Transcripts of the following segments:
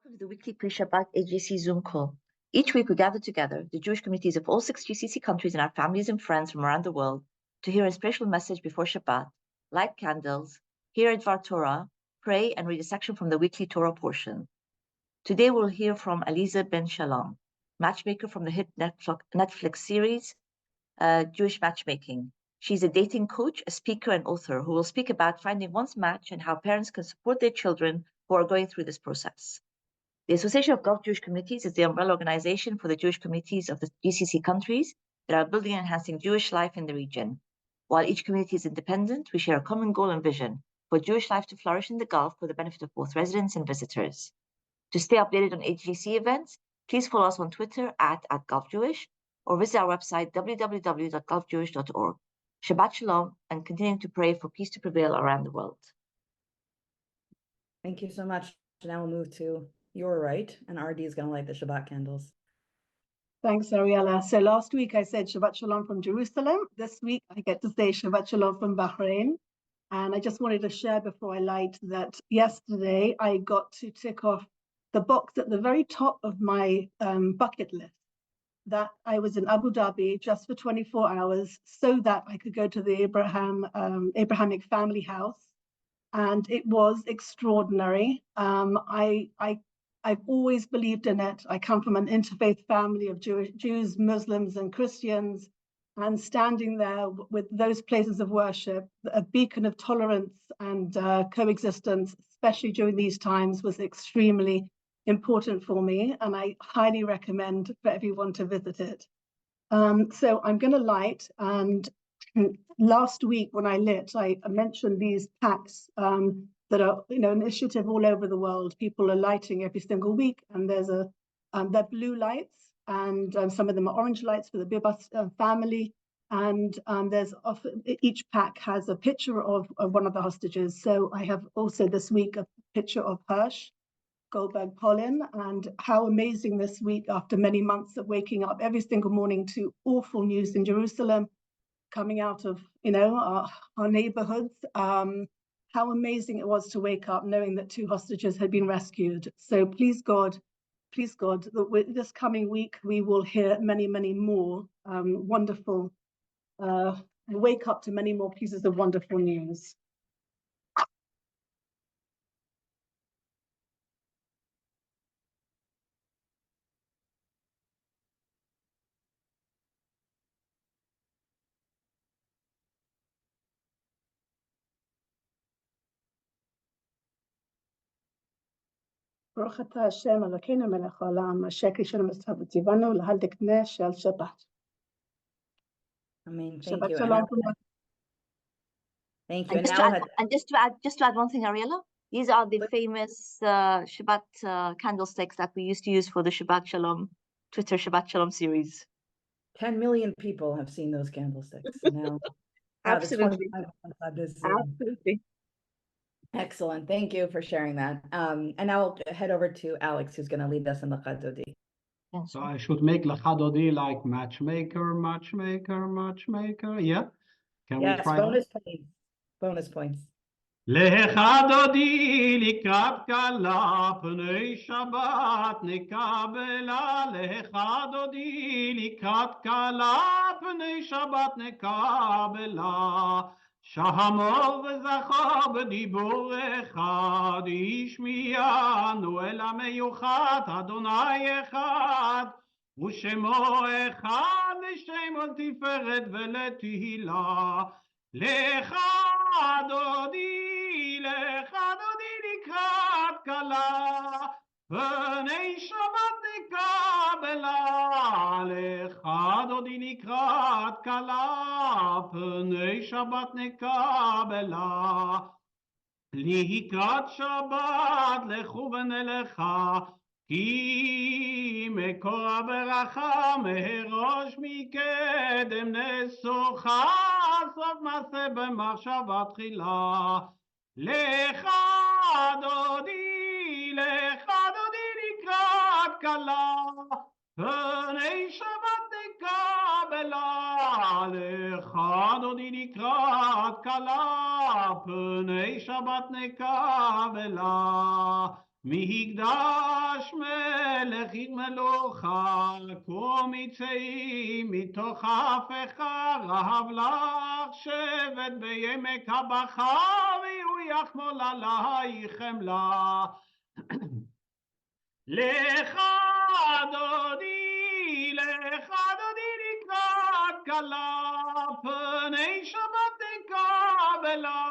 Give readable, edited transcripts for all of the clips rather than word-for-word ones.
Welcome to the weekly Pre-Shabbat AGJC Zoom call. Each week we gather together, the Jewish communities of all 6 GCC countries and our families and friends from around the world, to hear a special message before Shabbat, light candles, hear Dvar Torah, pray, and read a section from the weekly Torah portion. Today we'll hear from Aliza Ben Shalom, matchmaker from the hit Netflix series, Jewish Matchmaking. She's a dating coach, a speaker, and author who will speak about finding one's match and how parents can support their children who are going through this process. The Association of Gulf Jewish Communities is the umbrella organization for the Jewish communities of the GCC countries that are building and enhancing Jewish life in the region. While each community is independent, we share a common goal and vision for Jewish life to flourish in the Gulf for the benefit of both residents and visitors. To stay updated on AGJC events, please follow us on Twitter at @GulfJewish or visit our website www.gulfjewish.org. Shabbat Shalom, and continuing to pray for peace to prevail around the world. Thank you so much. Now we'll move to your right, and RD is going to light the Shabbat candles. Thanks, Ariella. So last week I said Shabbat Shalom from Jerusalem. This week I get to say Shabbat Shalom from Bahrain. And I just wanted to share before I light that yesterday I got to tick off the box at the very top of my bucket list, that I was in Abu Dhabi just for 24 hours so that I could go to the Abrahamic family house. And it was extraordinary. I've always believed in it. I come from an interfaith family of Jews, Muslims, and Christians, and standing there with those places of worship, a beacon of tolerance and coexistence, especially during these times, was extremely important for me, and I highly recommend for everyone to visit it. So I'm going to light, and last week when I lit, I mentioned these packs that are, an initiative all over the world. People are lighting every single week, and there's they're blue lights, and some of them are orange lights for the Bibas family. And there's often, each pack has a picture of one of the hostages. So I have also this week a picture of Hirsch Goldberg Polin, and how amazing this week, after many months of waking up every single morning to awful news in Jerusalem, coming out of our neighborhoods, how amazing it was to wake up knowing that 2 hostages had been rescued. So please God, that this coming week we will hear many, many more wonderful, wake up to many more pieces of wonderful news. ברוך אתה השם אלוקינו מלך העולם, אשר קישרנו מסתר בטבענו להדליק נר של שבת. Amen. Thank Shabbat you. shalom. Thank you. And just to add one thing, Ariella, these are the famous Shabbat candlesticks that we used to use for the Shabbat Shalom Twitter Shabbat Shalom series. 10 million people have seen those candlesticks now. Absolutely. Absolutely. Excellent. Thank you for sharing that. And now I'll head over to Alex, who's going to lead us in the Chadodi. So I should make Chadodi like matchmaker. Yeah? Can we try bonus points. Bonus points. לחדודי לקראת כלה, פני שבת נקבלה. לחדודי לקראת כלה, פני שבת נקבלה. שמור וזכור בדיבור אחד, ישמיענו אל המיוחד, אדוני אחד, ושמו אחד, לשם ולתפארת ולתהילה. לחדודי לקראת כלה, פני שבת נקבלה. לחדודי לקראת כלה, פני שבת נקבלה. לקראת שבת לכו ונלכה, כי מקור הברכה מראש מקדם נסוכה, סוף מעשה במחשבה תחילה. לחדודי לקראת כלה, פני שבת נקבלה. לחדודי לקראת כלה, פני שבת נקבלה. מקדש מלך יגמלוכה, קום יצאי מתוך הפך רהב לך, שבט בימי קבחה, ויהיו יחמול עלייך חמלה. לך דודי לקראת כלה, פני שבת נקבלה.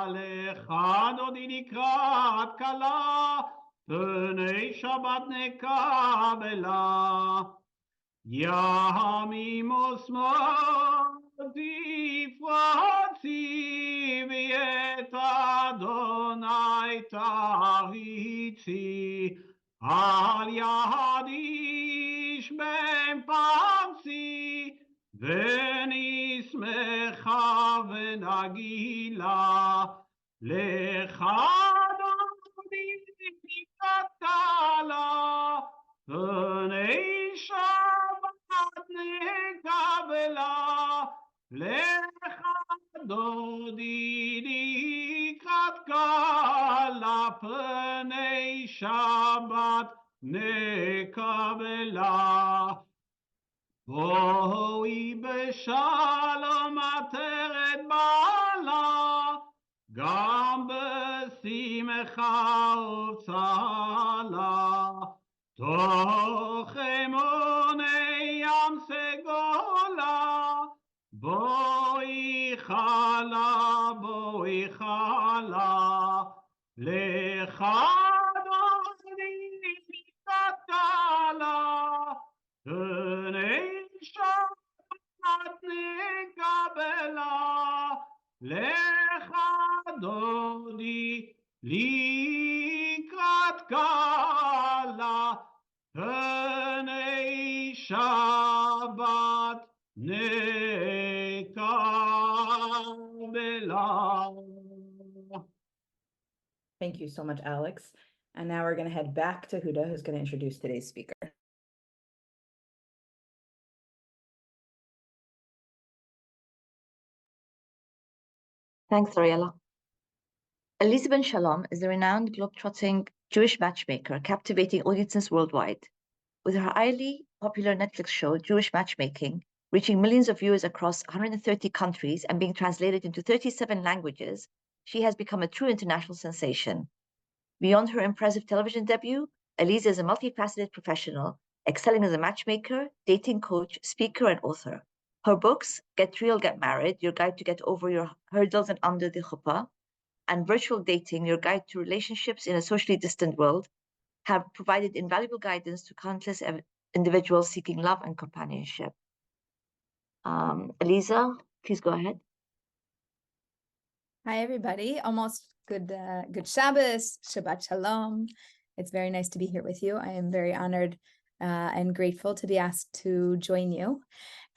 לך דודי לקראת כלה, פני שבת נקבלה. ימים ושמאל תפרצי, ואת אדוני תריצי. על יד איש בן פרסי, ונשמחה ונגילה. לך דודי לקראת כלה, פני שבת נקבלה. לך דודי לקראת כלה, פני שבת נקבלה. בואי בשלום עטרת בעלה, גם בשמחה ובצהלה. תוך אמוני ים סגולה, בואי חלה, בואי חלה. לך דודי לקראת כלה, פני שבת נקבלה. לך דודי לקראת כלה, פני שבת נקבלה. Thank you so much, Alex. And now we're going to head back to Huda, who's going to introduce today's speaker. Thanks, Ariella. Elise Ben Shalom is a renowned globe-trotting Jewish matchmaker, captivating audiences worldwide. With her highly popular Netflix show, Jewish Matchmaking, reaching millions of viewers across 130 countries and being translated into 37 languages, she has become a true international sensation. Beyond her impressive television debut, Elise is a multifaceted professional, excelling as a matchmaker, dating coach, speaker, and author. Her books, Get Real, Get Married, Your Guide to Get Over Your Hurdles and Under the Chuppah, and Virtual Dating, Your Guide to Relationships in a Socially Distant World, have provided invaluable guidance to countless individuals seeking love and companionship. Elisa, please go ahead. Hi, everybody. Almost good Shabbos, Shabbat Shalom. It's very nice to be here with you. I am very honored and grateful to be asked to join you.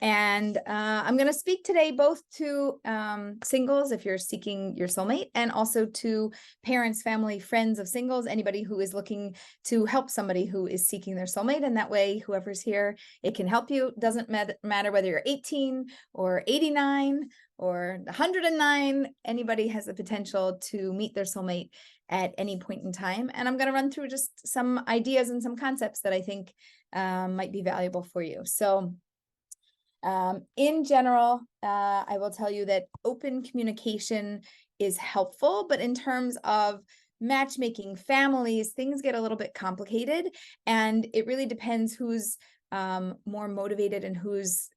And I'm going to speak today both to singles, if you're seeking your soulmate, and also to parents, family, friends of singles, anybody who is looking to help somebody who is seeking their soulmate. And that way, whoever's here, it can help you. Doesn't matter whether you're 18 or 89 or 109, anybody has the potential to meet their soulmate at any point in time. And I'm going to run through just some ideas and some concepts that I think might be valuable for you. So in general, I will tell you that open communication is helpful, but in terms of matchmaking, families, things get a little bit complicated, and it really depends who's more motivated and who's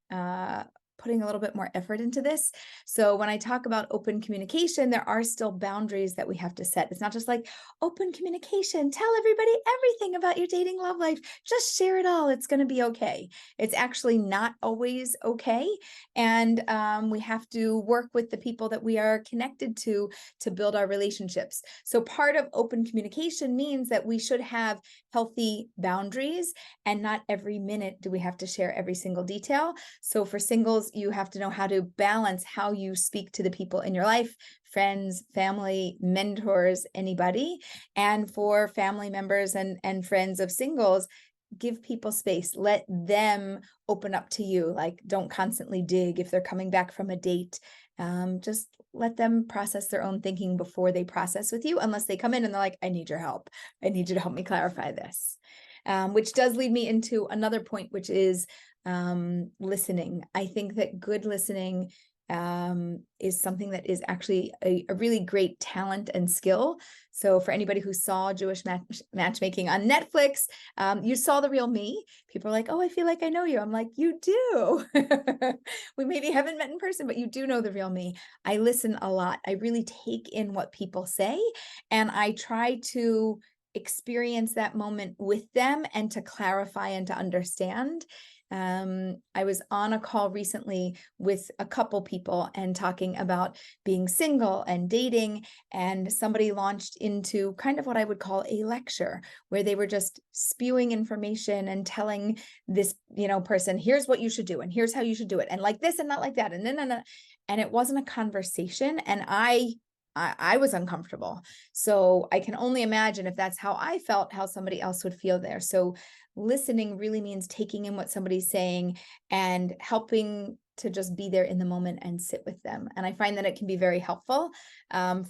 putting a little bit more effort into this. So when I talk about open communication, there are still boundaries that we have to set. It's not just like open communication, tell everybody everything about your dating love life, just share it all, it's going to be okay. It's actually not always okay. And we have to work with the people that we are connected to build our relationships. So part of open communication means that we should have healthy boundaries, and not every minute do we have to share every single detail. So for singles, you have to know how to balance how you speak to the people in your life, friends, family, mentors, anybody. And for family members and friends of singles, give people space, let them open up to you. Like, don't constantly dig if they're coming back from a date just let them process their own thinking before they process with you, unless they come in and they're like, I need your help. I need you to help me clarify this. Which does lead me into another point, which is listening. I think that good listening is something that is actually a really great talent and skill. So for anybody who saw Jewish Matchmaking on Netflix, you saw the real me. People are like, oh, I feel like I know you. I'm like, you do. We maybe haven't met in person, but you do know the real me. I listen a lot. I really take in what people say, and I try to experience that moment with them and to clarify and to understand. I was on a call recently with a couple people and talking about being single and dating, and somebody launched into kind of what I would call a lecture, where they were just spewing information and telling this, person, here's what you should do and here's how you should do it, and like this and not like that, and then and it wasn't a conversation, and I was uncomfortable. So I can only imagine if that's how I felt, how somebody else would feel there. So listening really means taking in what somebody's saying and helping to just be there in the moment and sit with them. And I find that it can be very helpful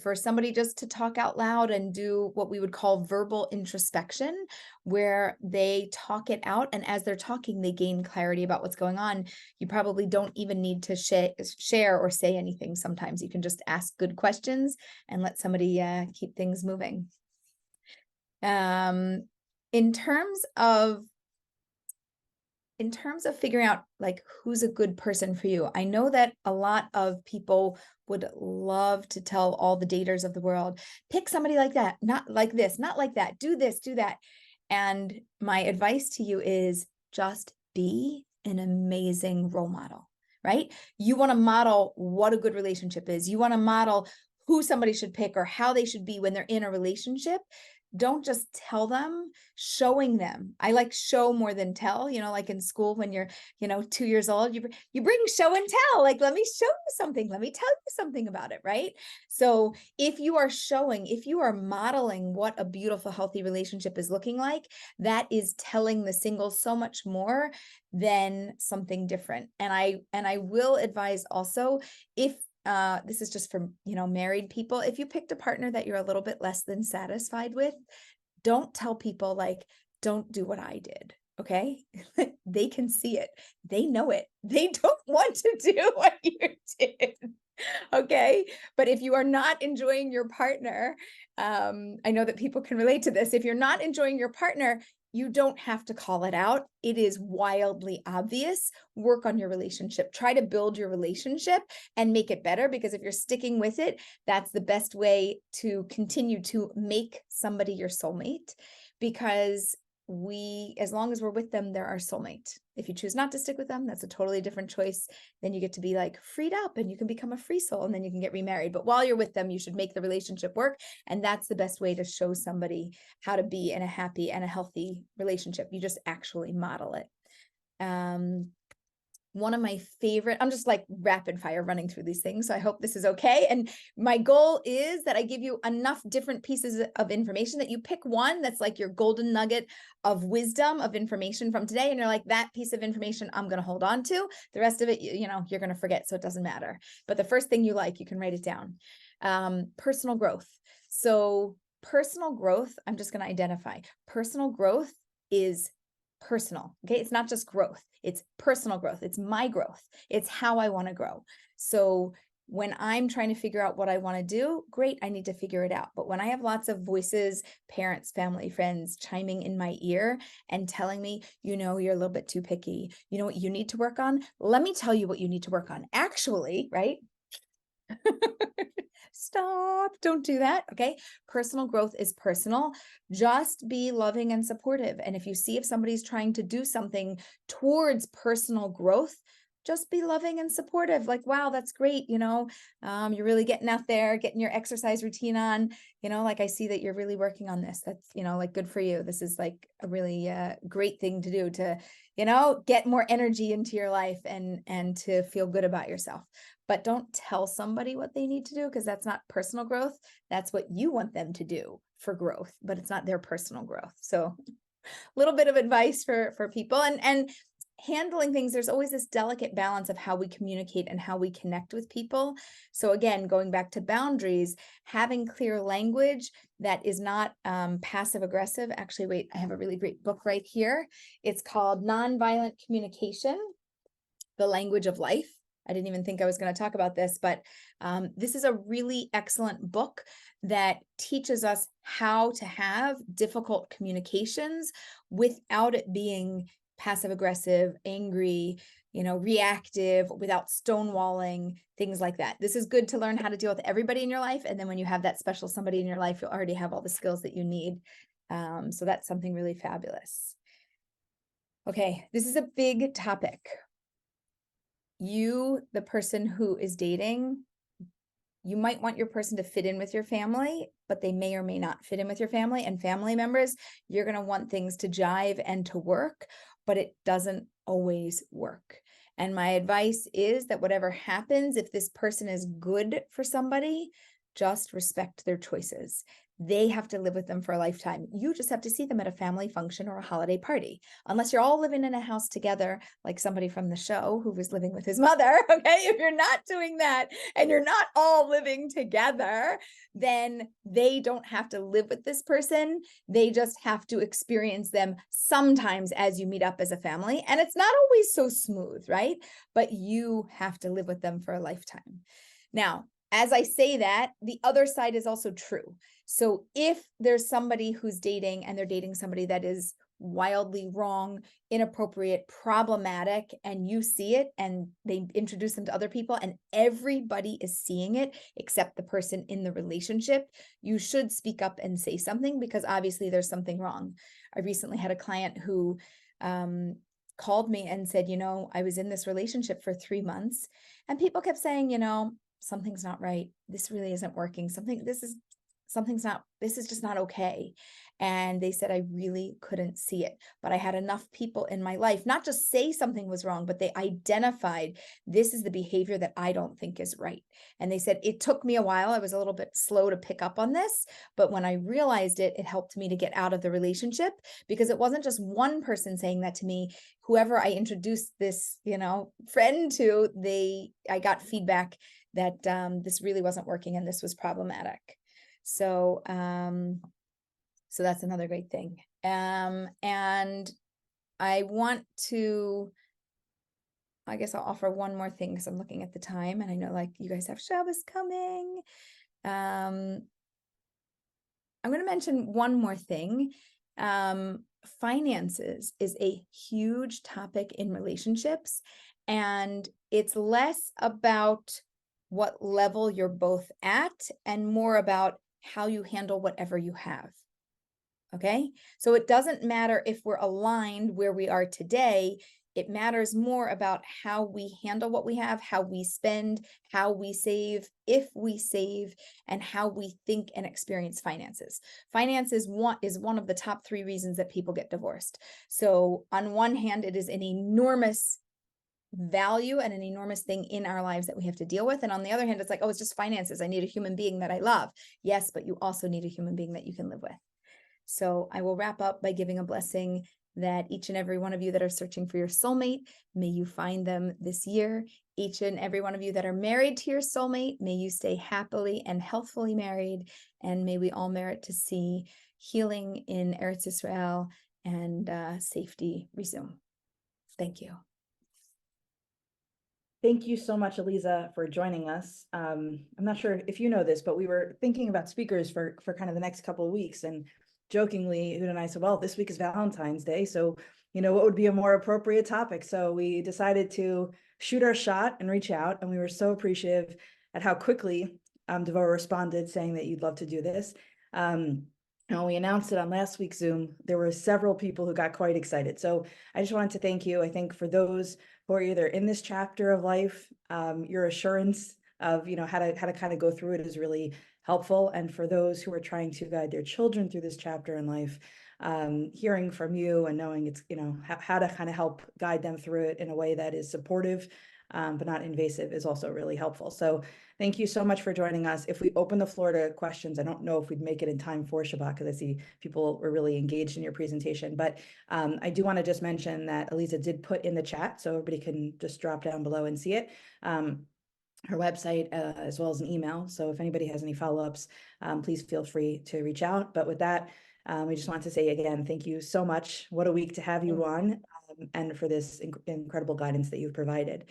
for somebody just to talk out loud and do what we would call verbal introspection, where they talk it out. And as they're talking, they gain clarity about what's going on. You probably don't even need to share or say anything. Sometimes you can just ask good questions and let somebody keep things moving. In terms of figuring out like who's a good person for you, I know that a lot of people would love to tell all the daters of the world, pick somebody like that, not like this, not like that, do this, do that. And my advice to you is just be an amazing role model, right? You want to model what a good relationship is. You want to model who somebody should pick or how they should be when they're in a relationship. Don't just tell them, showing them. I like show more than tell, like in school when you're, 2 years old, you bring show and tell, like, let me show you something. Let me tell you something about it. Right. So if you are showing, if you are modeling what a beautiful, healthy relationship is looking like, that is telling the singles so much more than something different. And I will advise also, if this is just for, married people, if you picked a partner that you're a little bit less than satisfied with, don't tell people like, don't do what I did. Okay. They can see it. They know it. They don't want to do what you did. Okay. But if you are not enjoying your partner, I know that people can relate to this. If you're not enjoying your partner, you don't have to call it out. It is wildly obvious. Work on your relationship. Try to build your relationship and make it better, because if you're sticking with it, that's the best way to continue to make somebody your soulmate, because as long as we're with them, they're our soulmate. If you choose not to stick with them, that's a totally different choice. Then you get to be like freed up and you can become a free soul, and then you can get remarried. But while you're with them, you should make the relationship work. And that's the best way to show somebody how to be in a happy and a healthy relationship. You just actually model it. One of my favorite, I'm just like rapid fire running through these things, so I hope this is okay. And my goal is that I give you enough different pieces of information that you pick one that's like your golden nugget of wisdom, of information from today. And you're like, that piece of information I'm going to hold on to. The rest of it, you're going to forget, so it doesn't matter. But the first thing you like, you can write it down. Personal growth. So personal growth, I'm just going to identify. Personal growth is personal. Okay. It's not just growth. It's personal growth. It's my growth. It's how I want to grow. So when I'm trying to figure out what I want to do, great, I need to figure it out. But when I have lots of voices, parents, family, friends chiming in my ear and telling me, you're a little bit too picky. You know what you need to work on? Let me tell you what you need to work on. Actually, right? Stop. Don't do that. Okay. Personal growth is personal. Just be loving and supportive. And if you see if somebody's trying to do something towards personal growth, just be loving and supportive. Like, wow, that's great. You're really getting out there, getting your exercise routine on, like I see that you're really working on this. That's, like good for you. This is like a really great thing to do to, get more energy into your life and to feel good about yourself. But don't tell somebody what they need to do, because that's not personal growth. That's what you want them to do for growth, but it's not their personal growth. So a little bit of advice for people. And handling things, there's always this delicate balance of how we communicate and how we connect with people. So again, going back to boundaries, having clear language that is not passive aggressive. Actually, wait, I have a really great book right here. It's called Nonviolent Communication, The Language of Life. I didn't even think I was going to talk about this, but this is a really excellent book that teaches us how to have difficult communications without it being passive aggressive, angry, reactive, without stonewalling, things like that. This is good to learn how to deal with everybody in your life. And then when you have that special somebody in your life, you'll already have all the skills that you need. So that's something really fabulous. Okay, this is a big topic. You, the person who is dating, you might want your person to fit in with your family, but they may or may not fit in with your family. And family members, you're going to want things to jive and to work, but it doesn't always work. And my advice is that whatever happens, if this person is good for somebody, just respect their choices. They have to live with them for a lifetime. You just have to see them at a family function or a holiday party. Unless you're all living in a house together, like somebody from the show who was living with his mother, okay? If you're not doing that and you're not all living together, then they don't have to live with this person. They just have to experience them sometimes as you meet up as a family. And it's not always so smooth, right? But you have to live with them for a lifetime. Now, as I say that, the other side is also true. So if there's somebody who's dating and they're dating somebody that is wildly wrong, inappropriate, problematic, and you see it and they introduce them to other people and everybody is seeing it except the person in the relationship, you should speak up and say something because obviously there's something wrong. I recently had a client who called me and said, I was in this relationship for 3 months and people kept saying, something's not right. This really isn't working. This is just not okay. And they said, I really couldn't see it, but I had enough people in my life, not just say something was wrong, but they identified this is the behavior that I don't think is right. And they said, it took me a while. I was a little bit slow to pick up on this, but when I realized it, it helped me to get out of the relationship because it wasn't just one person saying that to me. Whoever I introduced this, friend to, I got feedback that this really wasn't working and this was problematic. So that's another great thing. And I want to, I guess I'll offer one more thing because I'm looking at the time and I know you guys have Shabbos coming. I'm going to mention one more thing. Finances is a huge topic in relationships, and it's less about what level you're both at and more about how you handle whatever you have. Okay, so it doesn't matter if we're aligned where we are today. It matters more about how we handle what we have, how we spend, how we save, if we save, and how we think and experience finances. Finances is one of the top 3 reasons that people get divorced. So on one hand, it is an enormous value and an enormous thing in our lives that we have to deal with. And on the other hand, it's like, oh, it's just finances. I need a human being that I love. Yes, but you also need a human being that you can live with. So I will wrap up by giving a blessing that each and every one of you that are searching for your soulmate, may you find them this year. Each and every one of you that are married to your soulmate, may you stay happily and healthfully married. And may we all merit to see healing in Eretz Israel and safety resume. Thank you. Thank you so much, Eliza, for joining us. I'm not sure if you know this, but we were thinking about speakers for kind of the next couple of weeks, and jokingly, Huda and I said, well, this week is Valentine's Day, so what would be a more appropriate topic? So we decided to shoot our shot and reach out, and we were so appreciative at how quickly Devorah responded, saying that you'd love to do this. When we announced it on last week's Zoom, there were several people who got quite excited. So I just wanted to thank you. I think for those who are either in this chapter of life, your assurance of how to kind of go through it is really helpful. And for those who are trying to guide their children through this chapter in life, hearing from you and knowing it's how to kind of help guide them through it in a way that is supportive but not invasive is also really helpful. So thank you so much for joining us. If we open the floor to questions, I don't know if we'd make it in time for Shabbat because I see people were really engaged in your presentation, but I do want to just mention that Eliza did put in the chat, so everybody can just drop down below and see it. Her website as well as an email. So if anybody has any follow-ups, please feel free to reach out. But with that, we just want to say again, thank you so much. What a week to have you on, and for this incredible guidance that you've provided.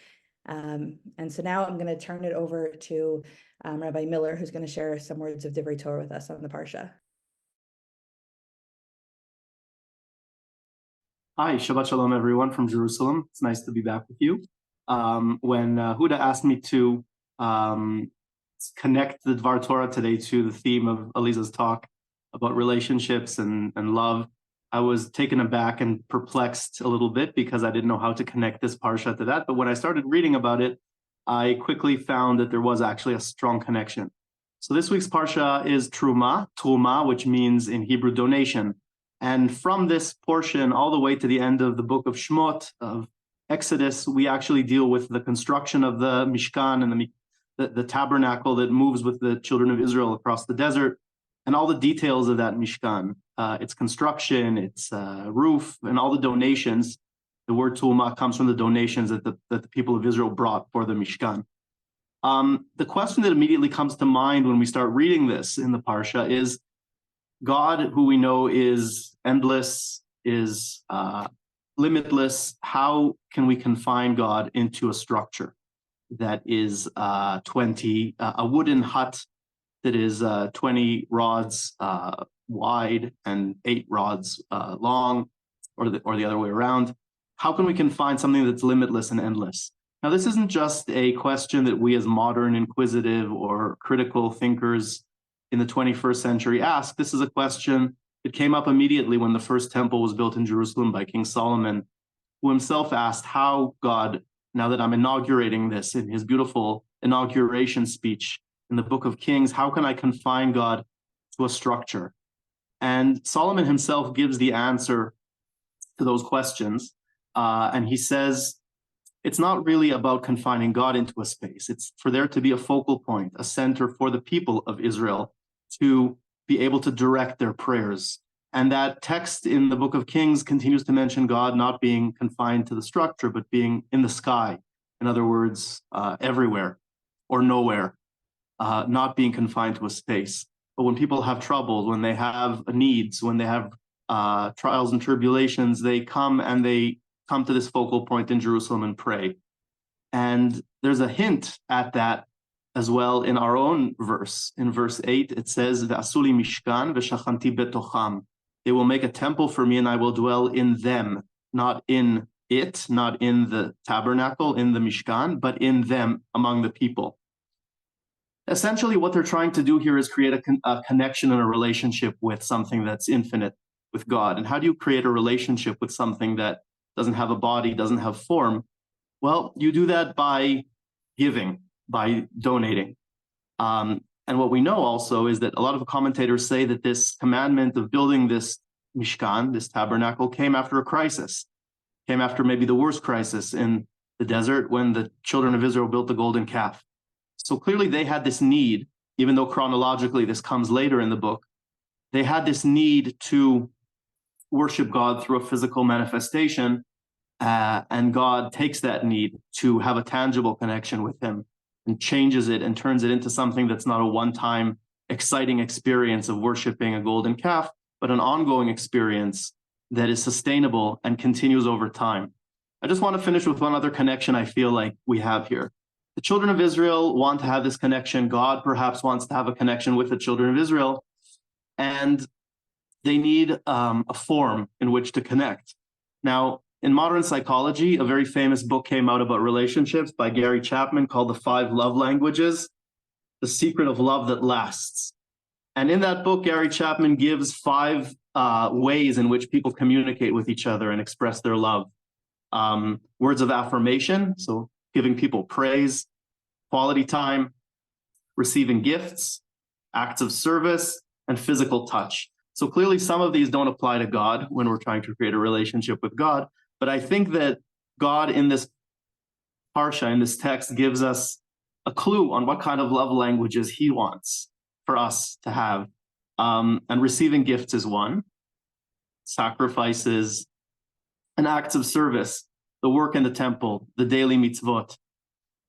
And so now I'm going to turn it over to Rabbi Miller, who's going to share some words of Divrei Torah with us on the Parsha. Hi, Shabbat Shalom, everyone from Jerusalem. It's nice to be back with you. When Huda asked me to connect the Dvar Torah today to the theme of Eliza's talk about relationships and love, I was taken aback and perplexed a little bit because I didn't know how to connect this parsha to that. But when I started reading about it, I quickly found that there was actually a strong connection. So this week's parsha is Truma, which means in Hebrew donation. And from this portion all the way to the end of the book of Shmot, of Exodus, we actually deal with the construction of the Mishkan and the tabernacle that moves with the children of Israel across the desert, and all the details of that Mishkan, its construction, its roof, and all the donations. The word Tulma comes from the donations that the people of Israel brought for the Mishkan. The question that immediately comes to mind when we start reading this in the Parsha is, God, who we know is endless, is limitless, how can we confine God into a structure that is a wooden hut that is 20 rods wide and 8 rods long, or the other way around? How can we confine something that's limitless and endless? Now, this isn't just a question that we as modern, inquisitive, or critical thinkers in the 21st century ask. This is a question that came up immediately when the first temple was built in Jerusalem by King Solomon, who himself asked how God, now that I'm inaugurating this in his beautiful inauguration speech in the book of Kings, how can I confine God to a structure? And Solomon himself gives the answer to those questions. And he says, it's not really about confining God into a space. It's for there to be a focal point, a center for the people of Israel to be able to direct their prayers. And that text in the book of Kings continues to mention God not being confined to the structure, but being in the sky. In other words, everywhere or nowhere, not being confined to a space. But when people have troubles, when they have needs, when they have trials and tribulations, they come to this focal point in Jerusalem and pray. And there's a hint at that as well in our own verse. In verse 8, it says, Ve'asuli mishkan ve'shachanti betocham. They will make a temple for me and I will dwell in them, not in it, not in the tabernacle, in the mishkan, but in them, among the people. Essentially, what they're trying to do here is create a connection and a relationship with something that's infinite, with God. And how do you create a relationship with something that doesn't have a body, doesn't have form? Well, you do that by giving, by donating. And what we know also is that a lot of commentators say that this commandment of building this Mishkan, this tabernacle, came after a crisis, came after maybe the worst crisis in the desert when the children of Israel built the golden calf. So clearly they had this need, even though chronologically this comes later in the book, they had this need to worship God through a physical manifestation, and God takes that need to have a tangible connection with him and changes it and turns it into something that's not a one-time exciting experience of worshiping a golden calf, but an ongoing experience that is sustainable and continues over time. I just want to finish with one other connection I feel like we have here. The children of Israel want to have this connection. God perhaps wants to have a connection with the children of Israel, and they need a form in which to connect. Now, in modern psychology, a very famous book came out about relationships by Gary Chapman called The 5 Love Languages, The Secret of Love That Lasts. And in that book, Gary Chapman gives 5 ways in which people communicate with each other and express their love. Words of affirmation, so giving people praise, quality time, receiving gifts, acts of service, and physical touch. So clearly some of these don't apply to God when we're trying to create a relationship with God. But I think that God in this Parsha in this text gives us a clue on what kind of love languages he wants for us to have. And receiving gifts is one, sacrifices and acts of service, the work in the temple, the daily mitzvot.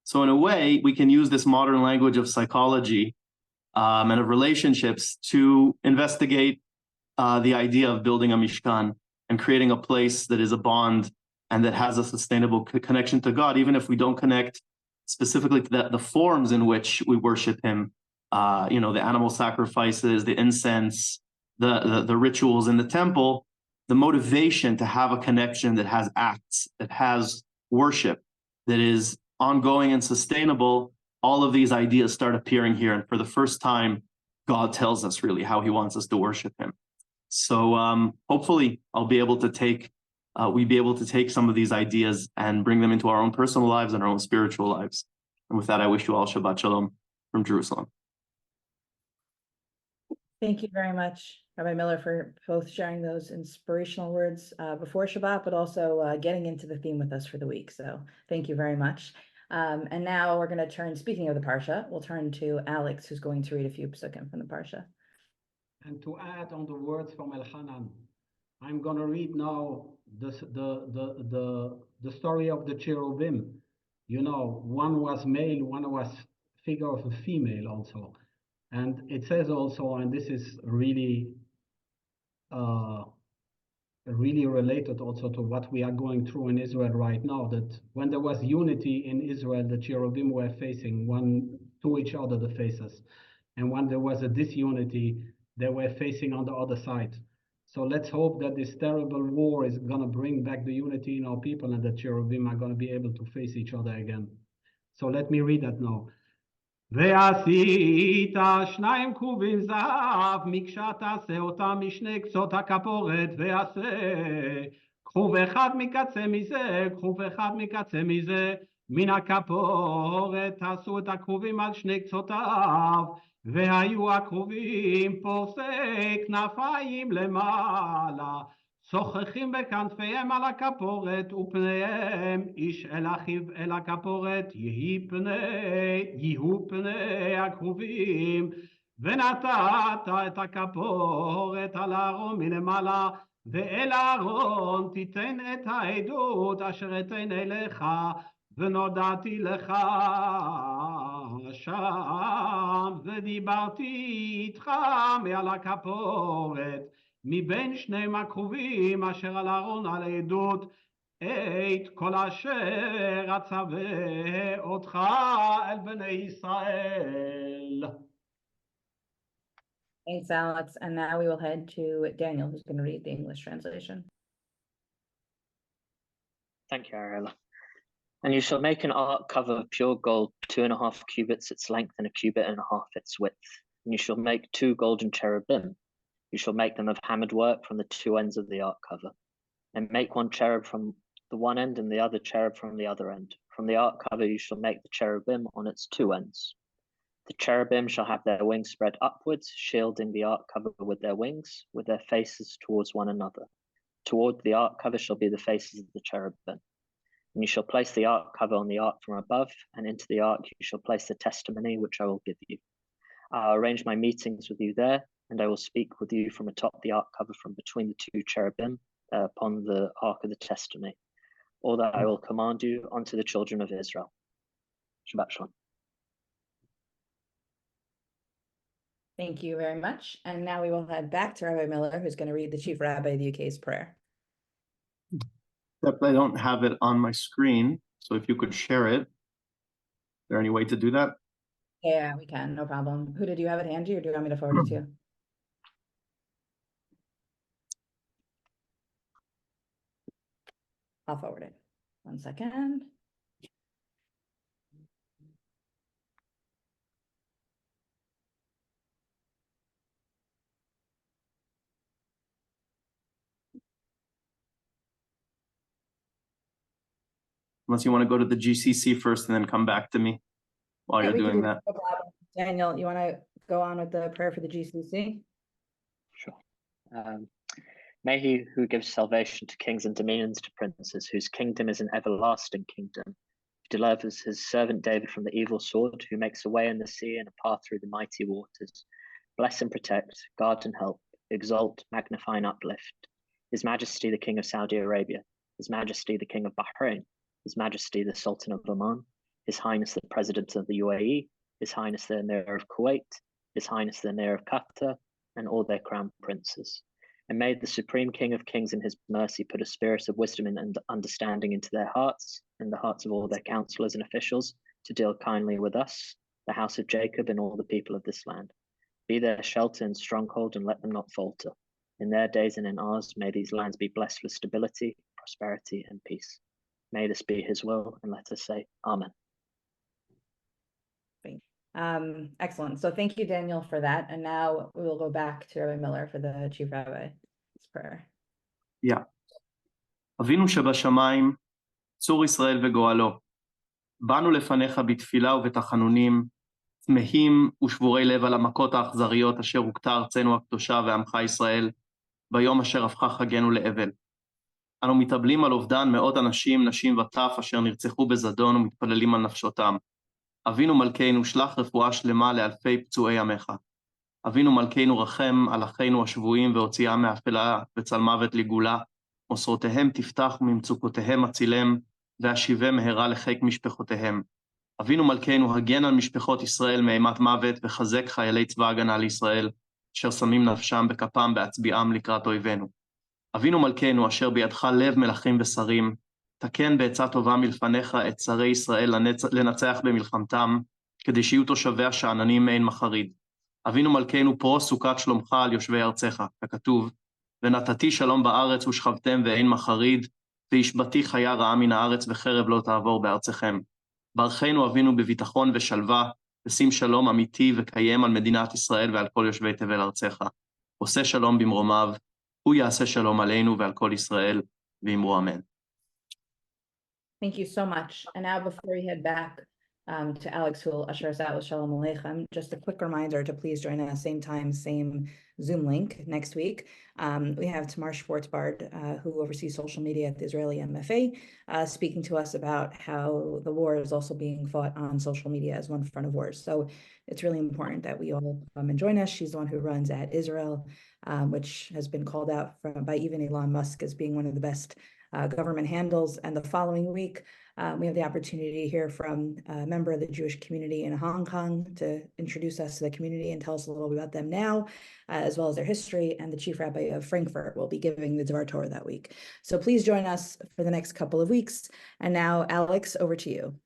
So in a way, we can use this modern language of psychology and of relationships to investigate the idea of building a mishkan and creating a place that is a bond and that has a sustainable connection to God, even if we don't connect specifically to the forms in which we worship him, the animal sacrifices, the incense, the rituals in the temple. The motivation to have a connection that has acts, that has worship, that is ongoing and sustainable, all of these ideas start appearing here. And for the first time, God tells us really how he wants us to worship him. So hopefully we'll be able to take some of these ideas and bring them into our own personal lives and our own spiritual lives. And with that, I wish you all Shabbat Shalom from Jerusalem. Thank you very much, Rabbi Miller, for both sharing those inspirational words before Shabbat, but also getting into the theme with us for the week. So thank you very much. And now we're going to turn, speaking of the Parsha, we'll turn to Alex, who's going to read a few psukim from the Parsha. And to add on the words from Elchanan, I'm going to read now the story of the cherubim. You know, one was male, one was figure of a female also. And it says also, and this is really related also to what we are going through in Israel right now, that when there was unity in Israel, the cherubim were facing one to each other, the faces. And when there was a disunity, they were facing on the other side. So let's hope that this terrible war is going to bring back the unity in our people and the cherubim are going to be able to face each other again. So let me read that now. ועשית 2 כרובים זהב, מקשה תעשה אותם משני קצות הכפורת, ועשה כרוב אחד מקצה מזה, כרוב אחד מקצה מזה, מן הכפורת תעשו את הכרובים על 2 קצותיו, והיו הכרובים פורסי כנפיים למעלה, שוחחים בכנפיהם על הכפורת, ופניהם איש אל אחיו אל הכפורת, יהיו פני הכרובים. ונתת את הכפורת על הארון מלמעלה, ואל הארון תיתן את העדות אשר אתן אליך, ונודעתי לך שם, ודיברתי איתך מעל הכפורת, מבין 2 הכרובים אשר על הארון על העדות, את כל אשר אצווה אותך אל בני ישראל. Thanks, Alex. And now we will head to Daniel, who's going to read the English translation. Thank you, Ariella. And you shall make an ark cover of pure gold, 2.5 cubits its length and 1.5 cubits its width. And you shall make 2 golden cherubim. You shall make them of hammered work from the 2 ends of the ark cover, and make 1 cherub from the one end and the other cherub from the other end. From the ark cover you shall make the cherubim on its 2 ends. The cherubim shall have their wings spread upwards, shielding the ark cover with their wings, with their faces towards one another. Toward the ark cover shall be the faces of the cherubim. And you shall place the ark cover on the ark from above, and into the ark you shall place the testimony which I will give you. I'll arrange my meetings with you there, and I will speak with you from atop the ark cover from between the 2 cherubim upon the ark of the testimony. All that I will command you unto the children of Israel. Shabbat Shalom. Thank you very much. And now we will head back to Rabbi Miller, who's going to read the Chief Rabbi of the UK's prayer. Except I don't have it on my screen, so if you could share it. Is there any way to do that? Yeah, we can, no problem. Who did you have it handy, or do you want me to forward it to you? I'll forward it. 1 second. Unless you want to go to the GCC first and then come back to me while you're doing that. No problem. Daniel, you want to go on with the prayer for the GCC? Sure. May he who gives salvation to kings and dominions to princes, whose kingdom is an everlasting kingdom, delivers his servant David from the evil sword, who makes a way in the sea and a path through the mighty waters. Bless and protect, guard and help, exalt, magnify and uplift. His Majesty the King of Saudi Arabia, His Majesty the King of Bahrain, His Majesty the Sultan of Oman, His Highness the President of the UAE, His Highness the Emir of Kuwait, His Highness the Emir of Qatar, and all their crown princes. And may the Supreme King of Kings in his mercy put a spirit of wisdom and understanding into their hearts and the hearts of all their counselors and officials to deal kindly with us, the house of Jacob and all the people of this land. Be their shelter and stronghold and let them not falter. In their days and in ours, may these lands be blessed with stability, prosperity, and peace. May this be his will, and let us say Amen. Excellent. So thank you, Daniel, for that. And now we will go back to Rabbi Miller for the Chief Rabbi's prayer. Yeah. אבינו שבשמיים, צור ישראל וגואלו, באנו לפניך בתפילה ובתחנונים, תמהים ושבורי לב על המכות האכזריות אשר הוכתה ארצנו הקדושה ועמך ישראל, ביום אשר הפכה חגנו לאבל. אנו מתאבלים על אובדן מאות אנשים, נשים וטף אשר נרצחו בזדון ומתפללים על נפשותם. אבינו מלכנו, שלח רפואה שלמה לאלפי פצועי עמך. אבינו מלכנו, רחם על אחינו השבויים והוציאם מאפלה וצל מוות לגאולה. מוסרותיהם תפתח וממצוקותיהם הצילם, והשיבם מהרה לחיק משפחותיהם. אבינו מלכנו, הגן על משפחות ישראל מאימת מוות, וחזק חיילי צבא הגנה לישראל, אשר שמים נפשם בכפם בהצביעם לקראת אויבינו. אבינו מלכנו, אשר בידך לב מלכים ושרים, תקן בעצה טובה מלפניך את שרי ישראל לנצח במלחמתם, כדי שיהיו תושביה שאננים מעין מחריד. אבינו מלכנו, פרוס סוכת שלומך על יושבי ארצך, ככתוב, ונתתי שלום בארץ ושכבתם ואין מחריד, והשבתי חיה רעה מן הארץ וחרב לא תעבור בארצכם. ברכנו אבינו בביטחון ושלווה, ושים שלום אמיתי וקיים על מדינת ישראל ועל כל יושבי תבל ארצך. עושה שלום במרומיו, הוא יעשה שלום עלינו ועל כל ישראל, ואמרו אמן. Thank you so much. And now before we head back to Alex, who will usher us out with Shalom Aleichem, just a quick reminder to please join us same time, same Zoom link next week. We have Tamar Schwartzbard, who oversees social media at the Israeli MFA, speaking to us about how the war is also being fought on social media as one front of wars. So it's really important that we all come and join us. She's the one who runs at Israel, which has been called out by even Elon Musk as being one of the best government handles. And the following week, we have the opportunity to hear from a member of the Jewish community in Hong Kong to introduce us to the community and tell us a little bit about them now, as well as their history. And the Chief Rabbi of Frankfurt will be giving the Dvar Torah that week. So please join us for the next couple of weeks. And now, Alex, over to you.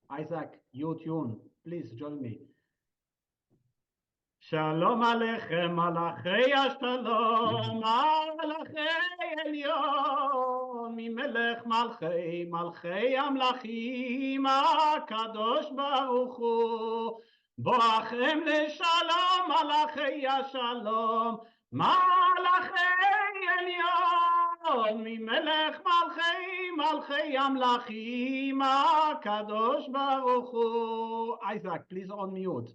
Isaac, your tune. Please join me. Shalom Aleichem, Malachei Shalom, Malachei Elyon, Mimelech Malchei, Malchei Amlachim, HaKadosh Baruch Hu, Boachem LeShalom, Malachei Shalom, Malachei Elyon, Mimelech Malchei, Malchei Amlachim, HaKadosh Baruch Hu. Isaac, please unmute.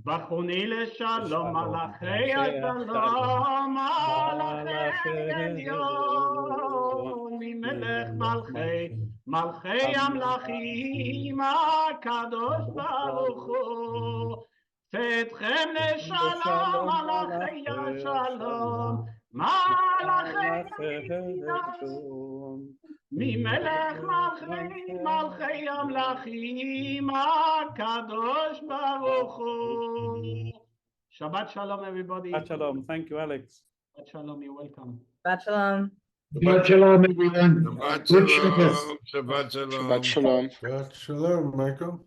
בחוני לשלום, מלאכי השלום, מלאכי עליון, ממלך מלכי המלכים, הקדוש ברוך הוא. צאתכם לשלום, מלאכי השלום, מלאכי עליון, ממלך מלכי המלכים, הקדוש ברוך הוא. Shabbat shalom, everybody. Shabbat shalom. Thank you, Alex. Shabbat shalom, you're welcome. Shabbat shalom. Shabbat shalom, everyone. Shabbat Good shalom. Shabbos. Shabbat shalom. Shabbat shalom. Shabbat shalom, Michael.